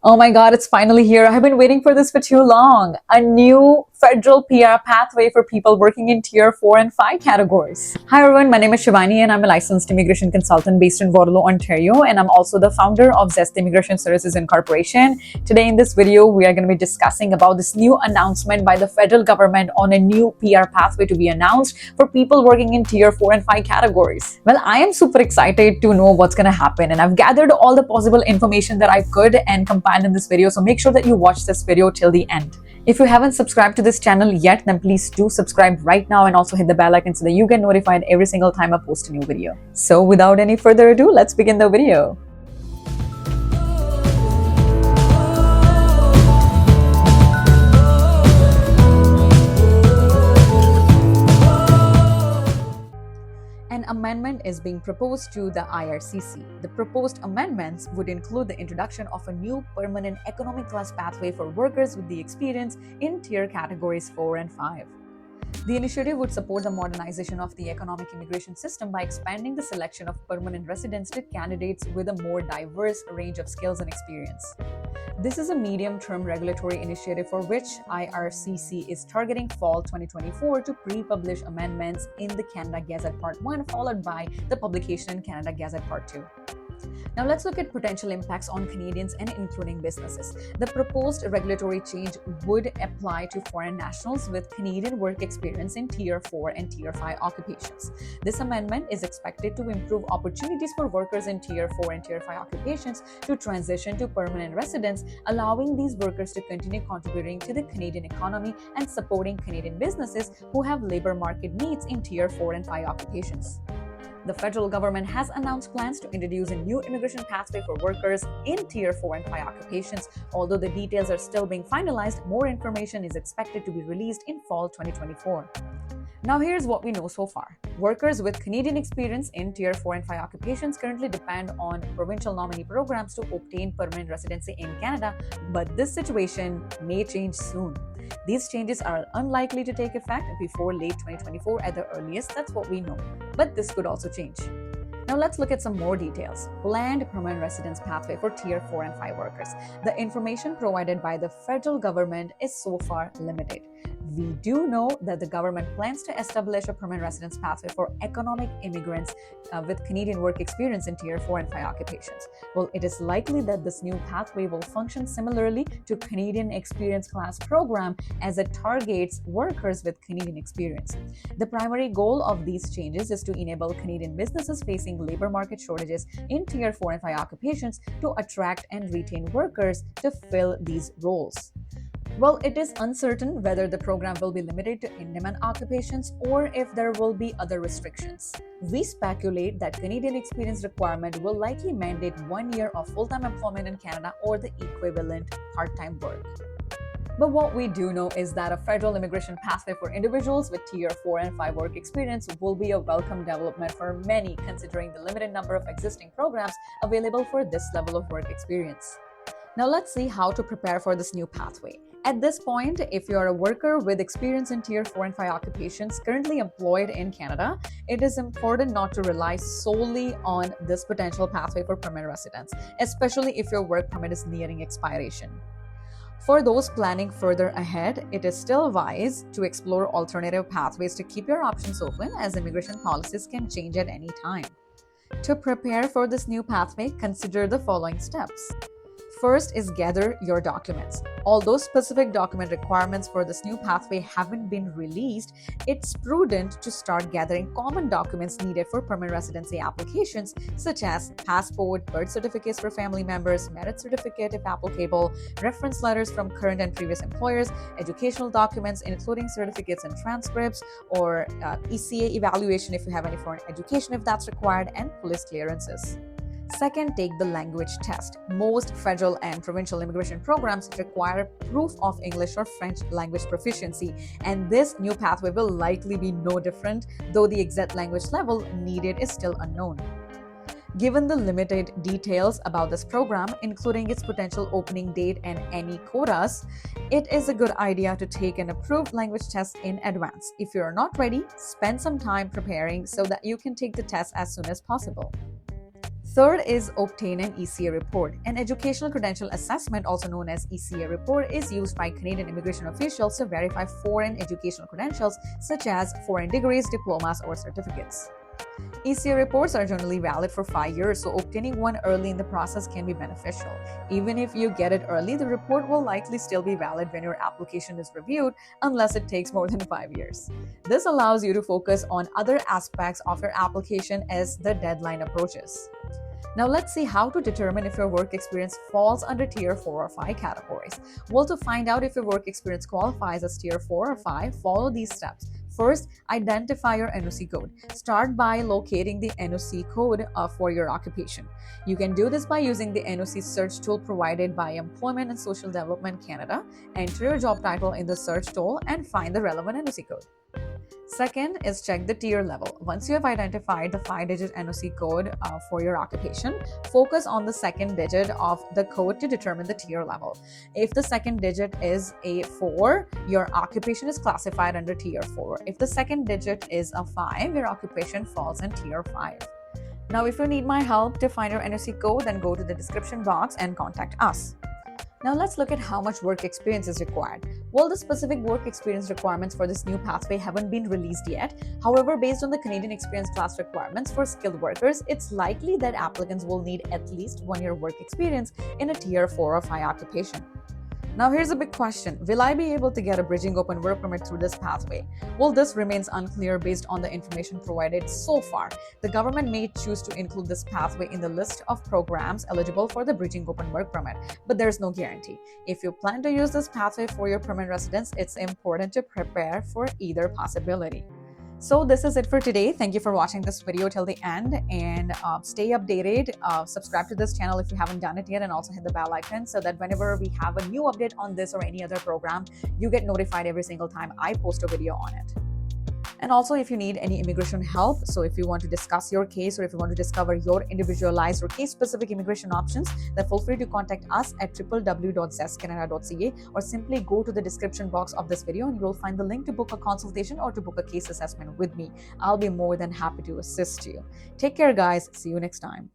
Oh my God, it's finally here. I've been waiting for this for too long. A new federal PR pathway for people working in Tier 4 and 5 categories. Hi everyone, my name is Shivani and I'm a licensed immigration consultant based in Waterloo, Ontario, and I'm also the founder of Zeste Immigration Services Incorporation. Today in this video, we are going to be discussing about this new announcement by the federal government on a new PR pathway to be announced for people working in Tier 4 and 5 categories. Well, I am super excited to know what's going to happen, and I've gathered all the possible information that I could and compiled in this video, so make sure that you watch this video till the end. If you haven't subscribed to this channel yet, then please do subscribe right now and also hit the bell icon so that you get notified every single time I post a new video. So without any further ado, let's begin the video. An amendment is being proposed to the IRCC. The proposed amendments would include the introduction of a new permanent economic class pathway for workers with the experience in tier categories 4 and 5. The initiative would support the modernization of the economic immigration system by expanding the selection of permanent residents to candidates with a more diverse range of skills and experience. This is a medium-term regulatory initiative for which IRCC is targeting fall 2024 to pre-publish amendments in the Canada Gazette Part 1, followed by the publication in Canada Gazette Part 2. Now let's look at potential impacts on Canadians and including businesses. The proposed regulatory change would apply to foreign nationals with Canadian work experience in Tier 4 and Tier 5 occupations. This amendment is expected to improve opportunities for workers in Tier 4 and Tier 5 occupations to transition to permanent residence, allowing these workers to continue contributing to the Canadian economy and supporting Canadian businesses who have labor market needs in Tier 4 and 5 occupations. The federal government has announced plans to introduce a new immigration pathway for workers in Tier 4 and 5 occupations. Although the details are still being finalized, more information is expected to be released in fall 2024. Now here's what we know so far. Workers with Canadian experience in Tier 4 and 5 occupations currently depend on provincial nominee programs to obtain permanent residency in Canada, but this situation may change soon. These changes are unlikely to take effect before late 2024 at the earliest, that's what we know, but this could also change. Now let's look at some more details. Planned permanent residence pathway for Tier 4 and 5 workers. The information provided by the federal government is so far limited. We do know that the government plans to establish a permanent residence pathway for economic immigrants with Canadian work experience in Tier 4 and 5 occupations. Well, it is likely that this new pathway will function similarly to Canadian Experience Class program as it targets workers with Canadian experience. The primary goal of these changes is to enable Canadian businesses facing labor market shortages in Tier 4 and 5 occupations to attract and retain workers to fill these roles. Well, it is uncertain whether the program will be limited to in-demand occupations or if there will be other restrictions. We speculate that Canadian experience requirement will likely mandate 1 year of full-time employment in Canada or the equivalent part-time work. But what we do know is that a federal immigration pathway for individuals with Tier 4 and 5 work experience will be a welcome development for many, considering the limited number of existing programs available for this level of work experience. Now let's see how to prepare for this new pathway. At this point, if you are a worker with experience in Tier 4 and 5 occupations currently employed in Canada, it is important not to rely solely on this potential pathway for permanent residence, especially if your work permit is nearing expiration. For those planning further ahead, it is still wise to explore alternative pathways to keep your options open, as immigration policies can change at any time. To prepare for this new pathway, consider the following steps. First is gather your documents. Although specific document requirements for this new pathway haven't been released, it's prudent to start gathering common documents needed for permanent residency applications, such as passport, birth certificates for family members, marriage certificate if applicable, reference letters from current and previous employers, educational documents including certificates and transcripts, or ECA evaluation if you have any foreign education if that's required, and police clearances. Second, take the language test. Most federal and provincial immigration programs require proof of English or French language proficiency, and this new pathway will likely be no different, though the exact language level needed is still unknown. Given the limited details about this program, including its potential opening date and any quotas, it is a good idea to take an approved language test in advance. If you're not ready, spend some time preparing so that you can take the test as soon as possible. Third is obtain an ECA report. An educational credential assessment, also known as ECA report, is used by Canadian immigration officials to verify foreign educational credentials such as foreign degrees, diplomas, or certificates. ECA reports are generally valid for 5 years, so obtaining one early in the process can be beneficial. Even if you get it early, the report will likely still be valid when your application is reviewed, unless it takes more than 5 years. This allows you to focus on other aspects of your application as the deadline approaches. Now let's see how to determine if your work experience falls under Tier 4 or 5 categories. Well, to find out if your work experience qualifies as Tier 4 or 5, follow these steps. First, identify your NOC code. Start by locating the NOC code for your occupation. You can do this by using the NOC search tool provided by Employment and Social Development Canada. Enter your job title in the search tool and find the relevant NOC code. Second is check the tier level. Once you have identified the 5-digit NOC code for your occupation, focus on the second digit of the code to determine the tier level. If the second digit is a 4, your occupation is classified under Tier 4. If the second digit is a 5, your occupation falls in Tier 5. Now, if you need my help to find your NOC code, then go to the description box and contact us. Now let's look at how much work experience is required. Well, the specific work experience requirements for this new pathway haven't been released yet. However, based on the Canadian experience class requirements for skilled workers, it's likely that applicants will need at least 1 year work experience in a Tier 4 or 5 occupation. Now here's a big question. Will I be able to get a bridging open work permit through this pathway? Well, this remains unclear based on the information provided so far. The government may choose to include this pathway in the list of programs eligible for the bridging open work permit, but there's no guarantee. If you plan to use this pathway for your permanent residence, it's important to prepare for either possibility. So this is it for today. Thank you for watching this video till the end, and stay updated. Subscribe to this channel if you haven't done it yet, and also hit the bell icon so that whenever we have a new update on this or any other program, you get notified every single time I post a video on it. And also, if you need any immigration help, so if you want to discuss your case or if you want to discover your individualized or case-specific immigration options, then feel free to contact us at www.zestecanada.ca, or simply go to the description box of this video and you'll find the link to book a consultation or to book a case assessment with me. I'll be more than happy to assist you. Take care, guys. See you next time.